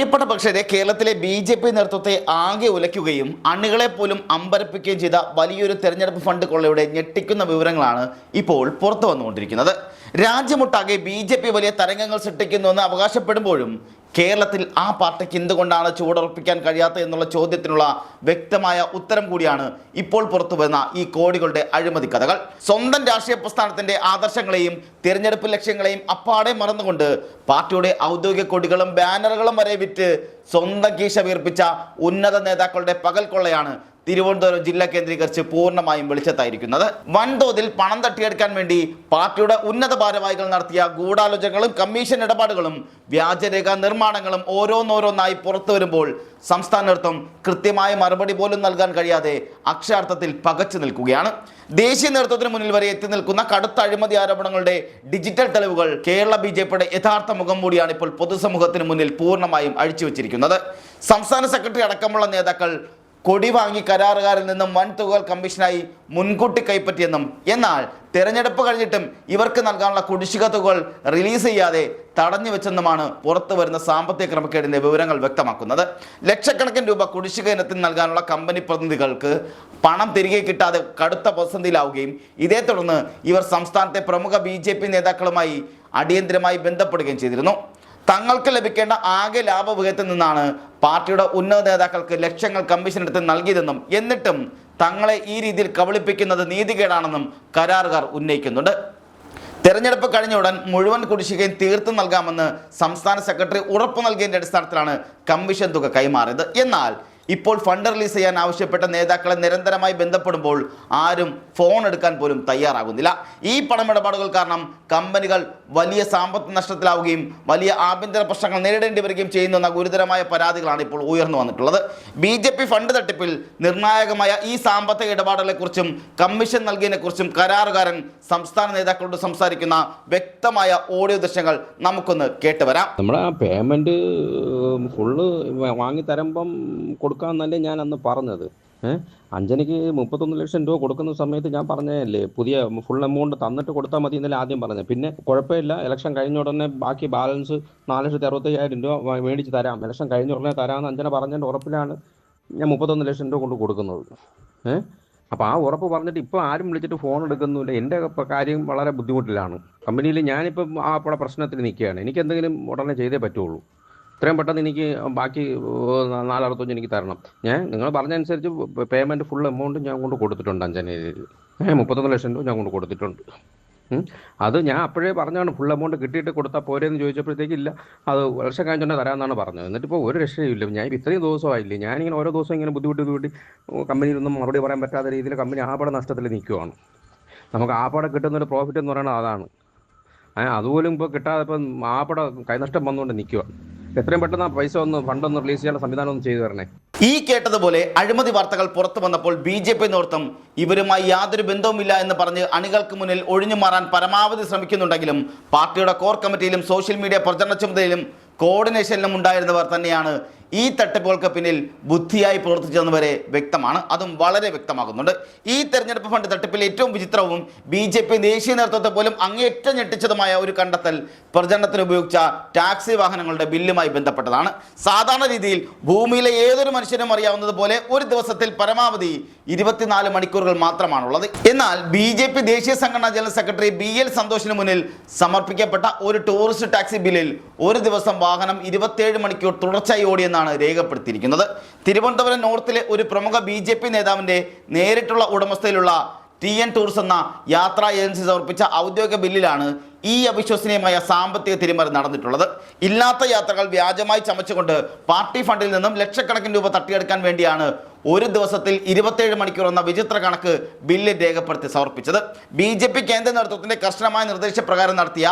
പ്രിയപ്പെട്ട പക്ഷേ കേരളത്തിലെ ബി.ജെ.പി. നേതൃത്വത്തെ ആകെ ഉലയ്ക്കുകയും അണികളെ പോലും അമ്പരപ്പിക്കുകയും ചെയ്ത വലിയൊരു തെരഞ്ഞെടുപ്പ് ഫണ്ട് കൊള്ളയുടെ ഞെട്ടിക്കുന്ന വിവരങ്ങളാണ് ഇപ്പോൾ പുറത്തു വന്നുകൊണ്ടിരിക്കുന്നത്. രാജ്യമൊട്ടാകെ ബി.ജെ.പി. വലിയ തരംഗങ്ങൾ സൃഷ്ടിക്കുന്നുവെന്ന് അവകാശപ്പെടുമ്പോഴും കേരളത്തിൽ ആ പാർട്ടിക്ക് എന്തുകൊണ്ടാണ് ചുവടുറപ്പിക്കാൻ കഴിയാത്തത് എന്നുള്ള ചോദ്യത്തിനുള്ള വ്യക്തമായ ഉത്തരം കൂടിയാണ് ഇപ്പോൾ പുറത്തു വരുന്ന ഈ കോടികളുടെ അഴിമതി കഥകൾ. സ്വന്തം രാഷ്ട്രീയ പ്രസ്ഥാനത്തിന്റെ ആദർശങ്ങളെയും തിരഞ്ഞെടുപ്പ് ലക്ഷ്യങ്ങളെയും അപ്പാടെ മറന്നുകൊണ്ട് പാർട്ടിയുടെ ഔദ്യോഗിക കൊടികളും ബാനറുകളും വരെ വിറ്റ് സ്വന്തം കീശ വീർപ്പിച്ച ഉന്നത നേതാക്കളുടെ പകൽ കൊള്ളയാണ് തിരുവനന്തപുരം ജില്ല കേന്ദ്രീകരിച്ച് പൂർണ്ണമായും വെളിച്ചത്തായിരിക്കുന്നത്. വൻതോതിൽ പണം തട്ടിയെടുക്കാൻ വേണ്ടി പാർട്ടിയുടെ ഉന്നത ഭാരവാഹികൾ നടത്തിയ ഗൂഢാലോചനകളും കമ്മീഷൻ ഇടപാടുകളും വ്യാജരേഖ നിർമ്മാണങ്ങളും ഓരോന്നോരോന്നായി പുറത്തു വരുമ്പോൾ സംസ്ഥാന നേതൃത്വം കൃത്യമായ മറുപടി പോലും നൽകാൻ കഴിയാതെ അക്ഷരാർത്ഥത്തിൽ പകച്ചു നിൽക്കുകയാണ്. ദേശീയ നേതൃത്വത്തിന് മുന്നിൽ വരെ എത്തി നിൽക്കുന്ന കടുത്ത അഴിമതി ആരോപണങ്ങളുടെ ഡിജിറ്റൽ തെളിവുകൾ കേരള ബി.ജെ.പിയുടെ യഥാർത്ഥ മുഖം മൂടിയാണ് ഇപ്പോൾ പൊതുസമൂഹത്തിന് മുന്നിൽ പൂർണ്ണമായും അഴിച്ചുവെച്ചിരിക്കുന്നത്. സംസ്ഥാന സെക്രട്ടറി അടക്കമുള്ള നേതാക്കൾ കൊടി വാങ്ങി കരാറുകാരിൽ നിന്നും വൻ തുകകൾ കമ്മീഷനായി മുൻകൂട്ടി കൈപ്പറ്റിയെന്നും എന്നാൽ തെരഞ്ഞെടുപ്പ് കഴിഞ്ഞിട്ടും ഇവർക്ക് നൽകാനുള്ള കുടിശ്ശിക തുകകൾ റിലീസ് ചെയ്യാതെ തടഞ്ഞു വെച്ചെന്നുമാണ് പുറത്തു വരുന്ന സാമ്പത്തിക ക്രമക്കേടിന്റെ വിവരങ്ങൾ വ്യക്തമാക്കുന്നത്. ലക്ഷക്കണക്കിന് രൂപ കുടിശ്ശിക ഇനത്തിൽ നൽകാനുള്ള കമ്പനി പ്രതിനിധികൾക്ക് പണം തിരികെ കിട്ടാതെ കടുത്ത പ്രതിസന്ധിയിലാവുകയും ഇതേ തുടർന്ന് ഇവർ സംസ്ഥാനത്തെ പ്രമുഖ ബി.ജെ.പി. നേതാക്കളുമായി അടിയന്തരമായി ബന്ധപ്പെടുകയും ചെയ്തിരുന്നു. തങ്ങൾക്ക് ലഭിക്കേണ്ട ആകെ ലാഭവിഹിതത്തിൽ നിന്നാണ് പാർട്ടിയുടെ ഉന്നത നേതാക്കൾക്ക് ലക്ഷങ്ങൾ കമ്മീഷൻ എടുത്ത് നൽകിയതെന്നും എന്നിട്ടും തങ്ങളെ ഈ രീതിയിൽ കബളിപ്പിക്കുന്നത് നീതികേടാണെന്നും കരാറുകാർ ഉന്നയിക്കുന്നുണ്ട്. തെരഞ്ഞെടുപ്പ് കഴിഞ്ഞ ഉടൻ മുഴുവൻ കുടിശ്ശികയും തീർത്ത് നൽകാമെന്ന് സംസ്ഥാന സെക്രട്ടറി ഉറപ്പു നൽകിയതിൻ്റെ അടിസ്ഥാനത്തിലാണ് കമ്മീഷൻ തുക കൈമാറിയത്. എന്നാൽ ഇപ്പോൾ ഫണ്ട് റിലീസ് ചെയ്യാൻ ആവശ്യപ്പെട്ട നേതാക്കളെ നിരന്തരമായി ബന്ധപ്പെടുമ്പോൾ ആരും ഫോൺ എടുക്കാൻ പോലും തയ്യാറാകുന്നില്ല. ഈ പണമിടപാടുകൾ കാരണം കമ്പനികൾ വലിയ സാമ്പത്തിക നഷ്ടത്തിലാവുകയും വലിയ ആഭ്യന്തര പ്രശ്നങ്ങൾ നേരിടേണ്ടി വരികയും ചെയ്യുന്ന ഗുരുതരമായ പരാതികളാണ് ഇപ്പോൾ ഉയർന്നു വന്നിട്ടുള്ളത്. ബി.ജെ.പി. ഫണ്ട് തട്ടിപ്പിൽ നിർണായകമായ ഈ സാമ്പത്തിക ഇടപാടുകളെക്കുറിച്ചും കമ്മീഷൻ നൽകിയതിനെക്കുറിച്ചും കരാറുകാരൻ സംസ്ഥാന നേതാക്കളോട് സംസാരിക്കുന്ന വ്യക്തമായ ഓഡിയോ ദൃശ്യങ്ങൾ നമുക്കൊന്ന് കേട്ടുവരാം. നമ്മുടെ പേയ്മെന്റ് ഫുള്ള് വാങ്ങി തരുമ്പം കൊടുക്കാമെന്നല്ലേ ഞാൻ അന്ന് പറഞ്ഞത്. അഞ്ജനയ്ക്ക് 31 ലക്ഷം രൂപ കൊടുക്കുന്ന സമയത്ത് ഞാൻ പറഞ്ഞതല്ലേ പുതിയ ഫുൾ എമൗണ്ട് തന്നിട്ട് കൊടുത്താൽ മതി എന്നല്ലേ ആദ്യം പറഞ്ഞത്. പിന്നെ കുഴപ്പമില്ല, ഇലക്ഷൻ കഴിഞ്ഞ ഉടനെ ബാക്കി ബാലൻസ് 4,65,000 രൂപ മേടിച്ച് തരാം, ഇലക്ഷൻ കഴിഞ്ഞ ഉടനെ തരാമെന്ന് അഞ്ജന പറഞ്ഞതിൻ്റെ ഉറപ്പിലാണ് ഞാൻ 31 ലക്ഷം രൂപ കൊണ്ട് കൊടുക്കുന്നത്. അപ്പോൾ ആ ഉറപ്പ് പറഞ്ഞിട്ട് ഇപ്പോൾ ആരും വിളിച്ചിട്ട് ഫോൺ എടുക്കുന്നില്ല. എൻ്റെ കാര്യം വളരെ ബുദ്ധിമുട്ടിലാണ്. കമ്പനിയിൽ ഞാനിപ്പം ആ പ്രശ്നത്തിൽ നിൽക്കുകയാണ്. എനിക്ക് എന്തെങ്കിലും ഉടനെ ചെയ്തേ പറ്റുള്ളൂ. ഇത്രയും പെട്ടെന്ന് എനിക്ക് ബാക്കി 465 എനിക്ക് തരണം. നിങ്ങൾ പറഞ്ഞതനുസരിച്ച് പേയ്മെൻറ്റ് ഫുൾ എമൗണ്ട് ഞാൻ കൊണ്ട് കൊടുത്തിട്ടുണ്ട്. അഞ്ജനയിൽ 31 ലക്ഷം രൂപ ഞാൻ കൊണ്ട് കൊടുത്തിട്ടുണ്ട്. അത് ഞാൻ അപ്പോഴേ പറഞ്ഞാണ് ഫുൾ എമൗണ്ട് കിട്ടിയിട്ട് കൊടുത്താൽ പോരെന്ന് ചോദിച്ചപ്പോഴത്തേക്ക് ഇല്ല, അത് വർഷം കഴിഞ്ഞുകൊണ്ട് തരാമെന്നാണ് പറഞ്ഞത്. എന്നിട്ടിപ്പോൾ ഒരു രക്ഷയില്ല. ഞാൻ ഇത്രയും ദിവസമായില്ലേ, ഞാനിങ്ങനെ ഓരോ ദിവസം ഇങ്ങനെ ബുദ്ധിമുട്ടി കമ്പനിയിലൊന്നും മറുപടി പറയാൻ പറ്റാത്ത രീതിയിൽ കമ്പനി ആപാടെ നഷ്ടത്തിൽ നിൽക്കുവാണ്. നമുക്ക് ആപാടെ കിട്ടുന്നൊരു പ്രോഫിറ്റ് എന്ന് പറയുന്നത് അതാണ്. അതുപോലും ഇപ്പോൾ കിട്ടാതെ ഇപ്പം ആപാടെ കൈനഷ്ടം വന്നുകൊണ്ട് നിൽക്കുക. എത്രയും പെട്ടെന്ന് ആ പൈസ ഫണ്ടൊന്ന് റിലീസ് ചെയ്യാനുള്ള സംവിധാനം ഒന്ന് ചെയ്തു തരണേ. ഈ കേട്ടതുപോലെ അഴിമതി വാർത്തകൾ പുറത്തു വന്നപ്പോൾ ബി.ജെ.പി. നേതൃത്വം ഇവരുമായി യാതൊരു ബന്ധവുമില്ല എന്ന് പറഞ്ഞ് അണികൾക്ക് മുന്നിൽ ഒഴിഞ്ഞു മാറാൻ പരമാവധി ശ്രമിക്കുന്നുണ്ടെങ്കിലും പാർട്ടിയുടെ കോർ കമ്മിറ്റിയിലും സോഷ്യൽ മീഡിയ പ്രചരണ ചുമതലയിലും കോർഡിനേഷനിലും ഉണ്ടായിരുന്നവർ തന്നെയാണ് ഈ തട്ടിപ്പുകൾക്ക് പിന്നിൽ ബുദ്ധിയായി പ്രവർത്തിച്ചതെന്ന് വരെ വ്യക്തമാണ്. അതും വളരെ വ്യക്തമാകുന്നുണ്ട്. ഈ തെരഞ്ഞെടുപ്പ് ഫണ്ട് തട്ടിപ്പിൽ ഏറ്റവും വിചിത്രവും ബി.ജെ.പി. ദേശീയ നേതൃത്വത്തെ പോലും അങ്ങേയറ്റം ഞെട്ടിച്ചതുമായ ഒരു കണ്ടെത്തൽ പ്രചരണത്തിന് ഉപയോഗിച്ച ടാക്സി വാഹനങ്ങളുടെ ബില്ലുമായി ബന്ധപ്പെട്ടതാണ്. സാധാരണ രീതിയിൽ ഭൂമിയിലെ ഏതൊരു മനുഷ്യനും അറിയാവുന്നതുപോലെ ഒരു ദിവസത്തിൽ പരമാവധി 24 മണിക്കൂറുകൾ മാത്രമാണുള്ളത്. എന്നാൽ ബി.ജെ.പി. ദേശീയ സംഘടനാ ജനറൽ സെക്രട്ടറി BL സന്തോഷിന് മുന്നിൽ സമർപ്പിക്കപ്പെട്ട ഒരു ടൂറിസ്റ്റ് ടാക്സി ബില്ലിൽ ഒരു ദിവസം വാഹനം 27 മണിക്കൂർ തുടർച്ചയായി ഓടിയെന്നാണ് രേഖപ്പെടുത്തിയിരിക്കുന്നത്. തിരുവനന്തപുരം നോർത്തിലെ ഒരു പ്രമുഖ ബി.ജെ.പി. നേതാവിന്റെ നേരിട്ടുള്ള ഉടമസ്ഥയിലുള്ള TN ടൂർസ് എന്ന യാത്രാ ഏജൻസി സമർപ്പിച്ച ഔദ്യോഗിക ബില്ലിലാണ് ഈ അവിശ്വസനീയമായ സാമ്പത്തിക തിരിമറി നടന്നിട്ടുള്ളത്. ഇല്ലാത്ത യാത്രകൾ വ്യാജമായി ചമച്ചുകൊണ്ട് പാർട്ടി ഫണ്ടിൽ നിന്നും ലക്ഷക്കണക്കിന് രൂപ തട്ടിയെടുക്കാൻ വേണ്ടിയാണ് ഒരു ദിവസത്തിൽ 27 മണിക്കൂർ എന്ന വിചിത്ര കണക്ക് ബില്ലിൽ രേഖപ്പെടുത്തി സമർപ്പിച്ചത്. ബി.ജെ.പി. കേന്ദ്ര നേതൃത്വത്തിന്റെ കർശനമായ നിർദ്ദേശപ്രകാരം നടത്തിയ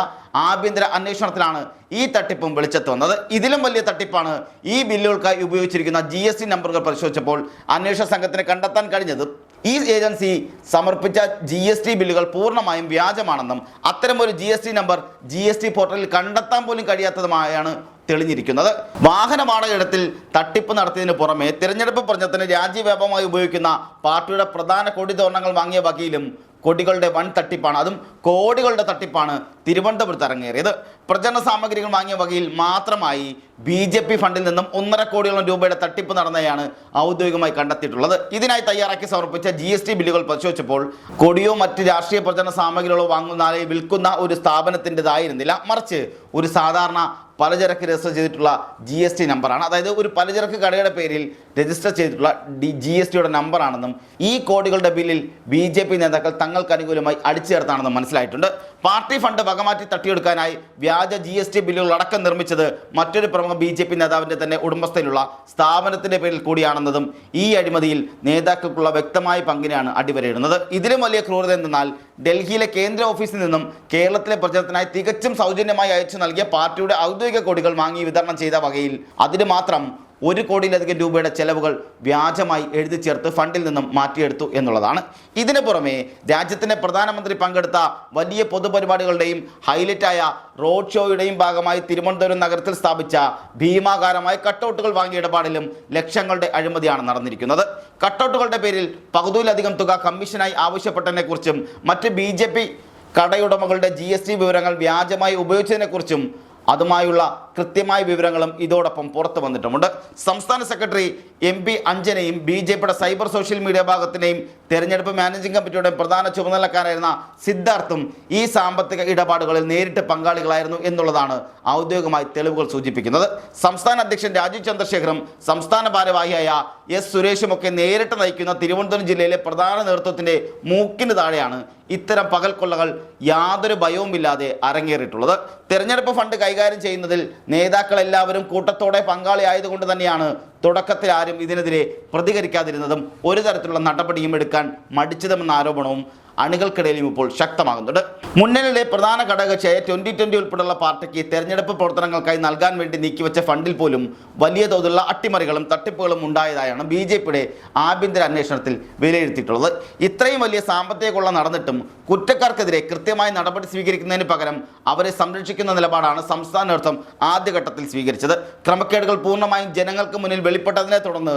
ആഭ്യന്തര അന്വേഷണത്തിലാണ് ഈ തട്ടിപ്പും വെളിച്ചത്ത് വന്നത്. ഇതിലും വലിയ തട്ടിപ്പാണ് ഈ ബില്ലുകൾക്കായി ഉപയോഗിച്ചിരിക്കുന്ന GST നമ്പറുകൾ പരിശോധിച്ചപ്പോൾ അന്വേഷണ സംഘത്തിന് കണ്ടെത്താൻ കഴിഞ്ഞത്. ഈ ഏജൻസി സമർപ്പിച്ച GST ബില്ലുകൾ പൂർണ്ണമായും വ്യാജമാണെന്നും അത്തരമൊരു GST നമ്പർ GST പോർട്ടലിൽ കണ്ടെത്താൻ പോലും കഴിയാത്തതുമായാണ് തെളിഞ്ഞിരിക്കുന്നത്. വാഹന വാടകയിടത്തിൽ തട്ടിപ്പ് നടത്തിയതിനു പുറമെ തിരഞ്ഞെടുപ്പ് പ്രചരണത്തിന് രാജ്യവ്യാപകമായി ഉപയോഗിക്കുന്ന പാർട്ടിയുടെ പ്രധാന കൊടി തോരണങ്ങൾ വാങ്ങിയ വകയിലും കൊടികളുടെ വൻ തട്ടിപ്പാണ്, അതും കോടികളുടെ തട്ടിപ്പാണ് തിരുവനന്തപുരത്ത് അരങ്ങേറിയത്. പ്രചരണ സാമഗ്രികൾ വാങ്ങിയ വകയിൽ മാത്രമായി BJP ഫണ്ടിൽ നിന്നും 1.5 കോടിയോളം രൂപയുടെ തട്ടിപ്പ് നടന്നതാണ് ഔദ്യോഗികമായി കണ്ടെത്തിയിട്ടുള്ളത്. ഇതിനായി തയ്യാറാക്കി സമർപ്പിച്ച GST ബില്ലുകൾ പരിശോധിച്ചപ്പോൾ കൊടിയോ മറ്റ് രാഷ്ട്രീയ പ്രചരണ സാമഗ്രികളോ വാങ്ങുന്ന വിൽക്കുന്ന ഒരു സ്ഥാപനത്തിൻ്റെതായിരുന്നില്ല, മറിച്ച് ഒരു സാധാരണ പലചരക്ക് രജിസ്റ്റർ ചെയ്തിട്ടുള്ള GST നമ്പറാണ്. അതായത് ഒരു പലചരക്ക് കടയുടെ പേരിൽ രജിസ്റ്റർ ചെയ്തിട്ടുള്ള GSTയുടെ നമ്പറാണെന്നും ഈ കോടികളുടെ ബില്ലിൽ BJP നേതാക്കൾ തങ്ങൾക്ക് അനുകൂലമായി അടിച്ചു ചേർത്താണെന്നും മനസ്സിലായിട്ടുണ്ട്. പാർട്ടി ഫണ്ട് വകമാറ്റി തട്ടിയെടുക്കാനായി വ്യാജ GST ബില്ലുകൾ അടക്കം നിർമ്മിച്ചത് മറ്റൊരു പ്രമുഖ BJP നേതാവിൻ്റെ തന്നെ ഉടമസ്ഥയിലുള്ള സ്ഥാപനത്തിൻ്റെ പേരിൽ കൂടിയാണെന്നതും ഈ അഴിമതിയിൽ നേതാക്കൾക്കുള്ള വ്യക്തമായ പങ്കിനെയാണ് അടിവരയിടുന്നത്. ഇതിലും വലിയ ക്രൂരത എന്തെന്നാൽ ഡൽഹിയിലെ കേന്ദ്ര ഓഫീസിൽ നിന്നും കേരളത്തിലെ പ്രചരണത്തിനായി തികച്ചും സൗജന്യമായി അയച്ചു നൽകിയ പാർട്ടിയുടെ ഔദ്യോഗിക കൊടികൾ വാങ്ങി വിതരണം ചെയ്ത വകയിൽ അതിന് മാത്രം 1 കോടിയിലധികം രൂപയുടെ ചെലവുകൾ വ്യാജമായി എഴുതി ചേർത്ത് ഫണ്ടിൽ നിന്നും മാറ്റിയെടുത്തു എന്നുള്ളതാണ്. ഇതിനു പുറമെ രാജ്യത്തിൻ്റെ പ്രധാനമന്ത്രി പങ്കെടുത്ത വലിയ പൊതുപരിപാടികളുടെയും ഹൈലൈറ്റായ റോഡ് ഷോയുടെയും ഭാഗമായി തിരുവനന്തപുരം നഗരത്തിൽ സ്ഥാപിച്ച ഭീമാകാരമായ കട്ടൗട്ടുകൾ വാങ്ങിയ ഇടപാടിലും ലക്ഷങ്ങളുടെ അഴിമതിയാണ് നടന്നിരിക്കുന്നത്. കട്ടൗട്ടുകളുടെ പേരിൽ പകുതിയിലധികം തുക കമ്മീഷനായി ആവശ്യപ്പെട്ടതിനെക്കുറിച്ചും മറ്റ് BJP കടയുടമകളുടെ GST വിവരങ്ങൾ വ്യാജമായി ഉപയോഗിച്ചതിനെക്കുറിച്ചും അതുമായുള്ള കൃത്യമായ വിവരങ്ങളും ഇതോടൊപ്പം പുറത്തു വന്നിട്ടുമുണ്ട്. സംസ്ഥാന സെക്രട്ടറി MP അഞ്ജനയും BJPയുടെ സൈബർ സോഷ്യൽ മീഡിയ ഭാഗത്തിനെയും തെരഞ്ഞെടുപ്പ് മാനേജിംഗ് കമ്മിറ്റിയുടെ പ്രധാന ചുമതലക്കാരായിരുന്ന സിദ്ധാർത്ഥും ഈ സാമ്പത്തിക ഇടപാടുകളിൽ നേരിട്ട് പങ്കാളികളായിരുന്നു എന്നുള്ളതാണ് ഔദ്യോഗികമായി തെളിവുകൾ സൂചിപ്പിക്കുന്നത്. സംസ്ഥാന അധ്യക്ഷൻ രാജീവ് ചന്ദ്രശേഖറും സംസ്ഥാന ഭാരവാഹിയായ S സുരേഷുമൊക്കെ നേരിട്ട് നയിക്കുന്ന തിരുവനന്തപുരം ജില്ലയിലെ പ്രധാന നേതൃത്വത്തിൻ്റെ മൂക്കിന് താഴെയാണ് ഇത്തരം പകൽക്കൊള്ളകൾ യാതൊരു ഭയവുമില്ലാതെ അരങ്ങേറിയിട്ടുള്ളത്. തെരഞ്ഞെടുപ്പ് ഫണ്ട് കൈകാര്യം ചെയ്യുന്നതിൽ നേതാക്കളെല്ലാവരും കൂട്ടത്തോടെ പങ്കാളിയായതുകൊണ്ട് തന്നെയാണ് തുടക്കത്തിൽ ആരും ഇതിനെതിരെ പ്രതികരിക്കാതിരുന്നതും ഒരു തരത്തിലുള്ള നടപടിയും എടുക്കാൻ മടിച്ചതുമെന്ന ആരോപണവും അണികൾക്കിടയിലും ഇപ്പോൾ ശക്തമാകുന്നുണ്ട്. മുന്നണിയിലെ പ്രധാന ഘടകകക്ഷിയായ 2020 ഉൾപ്പെടെയുള്ള പാർട്ടിക്ക് തെരഞ്ഞെടുപ്പ് പ്രവർത്തനങ്ങൾക്കായി നൽകാൻ വേണ്ടി നീക്കിവെച്ച ഫണ്ടിൽ പോലും വലിയ തോതിലുള്ള അട്ടിമറികളും തട്ടിപ്പുകളും ഉണ്ടായതായാണ് BJPയുടെ ആഭ്യന്തര അന്വേഷണത്തിൽ വിലയിരുത്തിയിട്ടുള്ളത്. ഇത്രയും വലിയ സാമ്പത്തിക കൊള്ള നടന്നിട്ടും കുറ്റക്കാർക്കെതിരെ കൃത്യമായ നടപടി സ്വീകരിക്കുന്നതിന് പകരം അവരെ സംരക്ഷിക്കുന്ന നിലപാടാണ് സംസ്ഥാന നേതൃത്വം ആദ്യഘട്ടത്തിൽ സ്വീകരിച്ചത്. ക്രമക്കേടുകൾ പൂർണ്ണമായും ജനങ്ങൾക്ക് മുന്നിൽ വെളിപ്പെട്ടതിനെ തുടർന്ന്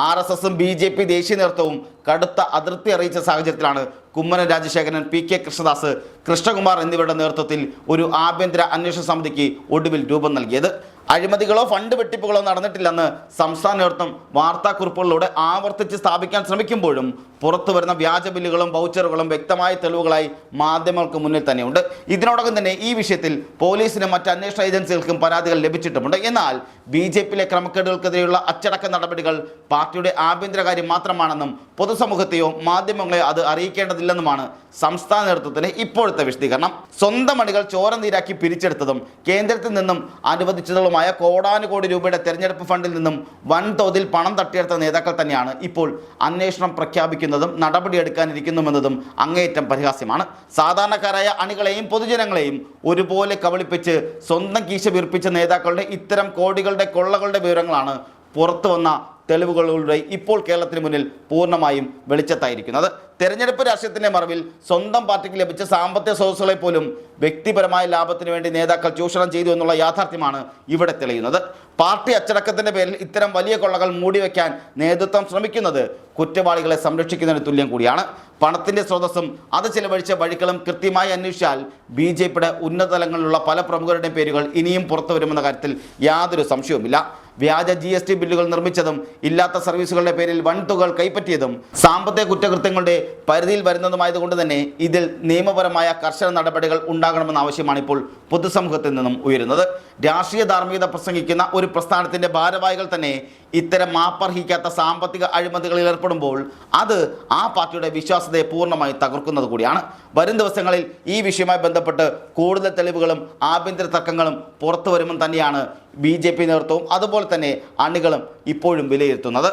RSSും BJP ദേശീയ നേതൃത്വവും കടുത്ത അതൃപ്തി അറിയിച്ച സാഹചര്യത്തിലാണ് കുമ്മനം രാജശേഖരൻ, PK കൃഷ്ണദാസ്, കൃഷ്ണകുമാർ എന്നിവരുടെ നേതൃത്വത്തിൽ ഒരു ആഭ്യന്തര അന്വേഷണ സമിതിക്ക് ഒടുവിൽ രൂപം നൽകിയത്. അഴിമതികളോ ഫണ്ട് വെട്ടിപ്പുകളോ നടന്നിട്ടില്ലെന്ന് സംസ്ഥാന നേതൃത്വം വാർത്താക്കുറിപ്പുകളിലൂടെ ആവർത്തിച്ച് സ്ഥാപിക്കാൻ ശ്രമിക്കുമ്പോഴും പുറത്തു വരുന്ന വ്യാജ ബില്ലുകളും വൗച്ചറുകളും വ്യക്തമായ തെളിവുകളായി മാധ്യമങ്ങൾക്ക് മുന്നിൽ തന്നെയുണ്ട്. ഇതിനോടകം തന്നെ ഈ വിഷയത്തിൽ പോലീസിനും മറ്റ് അന്വേഷണ ഏജൻസികൾക്കും പരാതികൾ ലഭിച്ചിട്ടുമുണ്ട്. എന്നാൽ BJPയിലെ ക്രമക്കേടുകൾക്കെതിരെയുള്ള അച്ചടക്ക നടപടികൾ പാർട്ടിയുടെ ആഭ്യന്തരകാര്യം മാത്രമാണെന്നും പൊതുസമൂഹത്തെയോ മാധ്യമങ്ങളെയോ അത് അറിയിക്കേണ്ടതില്ലെന്നുമാണ് സംസ്ഥാന നേതൃത്വത്തിന് ഇപ്പോഴത്തെ വിശദീകരണം. സ്വന്തം അണികൾ ചോര നീരാക്കി പിരിച്ചെടുത്തതും കേന്ദ്രത്തിൽ നിന്നും അനുവദിച്ചതുമായ കോടാനുകോടി രൂപയുടെ തെരഞ്ഞെടുപ്പ് ഫണ്ടിൽ നിന്നും വൻതോതിൽ പണം തട്ടിയെടുത്ത നേതാക്കൾ തന്നെയാണ് ഇപ്പോൾ അന്വേഷണം പ്രഖ്യാപിക്കുന്നതും നടപടിയെടുക്കാനിരിക്കുന്നുവെന്നതും അങ്ങേയറ്റം പരിഹാസ്യമാണ്. സാധാരണക്കാരായ അണികളെയും പൊതുജനങ്ങളെയും ഒരുപോലെ കബളിപ്പിച്ച് സ്വന്തം കീശ വീർപ്പിച്ച നേതാക്കളുടെ ഇത്തരം കോടികളുടെ കൊള്ളകളുടെ വിവരങ്ങളാണ് പുറത്തു വന്ന തെളിവുകളിലൂടെ ഇപ്പോൾ കേരളത്തിന് മുന്നിൽ പൂർണ്ണമായും വെളിച്ചത്തായിരിക്കുന്നത്. തെരഞ്ഞെടുപ്പ് രാഷ്ട്രീയത്തിൻ്റെ മറവിൽ സ്വന്തം പാർട്ടിക്ക് ലഭിച്ച സാമ്പത്തിക സ്രോതസ്സുകളെ പോലും വ്യക്തിപരമായ ലാഭത്തിന് വേണ്ടി നേതാക്കൾ ചൂഷണം ചെയ്തു എന്നുള്ള യാഥാർത്ഥ്യമാണ് ഇവിടെ തെളിയുന്നത്. പാർട്ടി അച്ചടക്കത്തിൻ്റെ പേരിൽ ഇത്തരം വലിയ കൊള്ളകൾ മൂടിവെക്കാൻ നേതൃത്വം ശ്രമിക്കുന്നത് കുറ്റവാളികളെ സംരക്ഷിക്കുന്നതിന് തുല്യം കൂടിയാണ്. പണത്തിൻ്റെ സ്രോതസ്സും അത് ചിലവഴിച്ച വഴികളും കൃത്യമായി അന്വേഷിച്ചാൽ BJPയുടെ ഉന്നത തലങ്ങളിലുള്ള പല പ്രമുഖരുടെയും പേരുകൾ ഇനിയും പുറത്തു വരുമെന്ന കാര്യത്തിൽ യാതൊരു സംശയവുമില്ല. വ്യാജ GST ബില്ലുകൾ നിർമ്മിച്ചതും ഇല്ലാത്ത സർവീസുകളുടെ പേരിൽ വൻതുകകൾ കൈപ്പറ്റിയതും സാമ്പത്തിക കുറ്റകൃത്യങ്ങളുടെ പരിധിയിൽ വരുന്നതുമായതുകൊണ്ട് തന്നെ ഇതിൽ നിയമപരമായ കർശന നടപടികൾ ഉണ്ടാകണമെന്ന ആവശ്യമാണ് ഇപ്പോൾ പൊതുസമൂഹത്തിൽ നിന്നും ഉയരുന്നത്. രാഷ്ട്രീയ ധാർമ്മികത പ്രസംഗിക്കുന്ന ഒരു പ്രസ്ഥാനത്തിൻ്റെ ഭാരവാഹികൾ തന്നെ ഇത്തരം മാപ്പർഹിക്കാത്ത സാമ്പത്തിക അഴിമതികളിൽ ഏർപ്പെടുമ്പോൾ അത് ആ പാർട്ടിയുടെ വിശ്വാസ്യതയെ പൂർണ്ണമായി തകർക്കുന്നത് കൂടിയാണ്. വരും ദിവസങ്ങളിൽ ഈ വിഷയവുമായി ബന്ധപ്പെട്ട് കൂടുതൽ തെളിവുകളും ആഭ്യന്തര തർക്കങ്ങളും പുറത്തു വരുമെന്ന് തന്നെയാണ് BJP നേതൃത്വവും അതുപോലെ തന്നെ അണികളും ഇപ്പോഴും വിലയിരുത്തുന്നത്.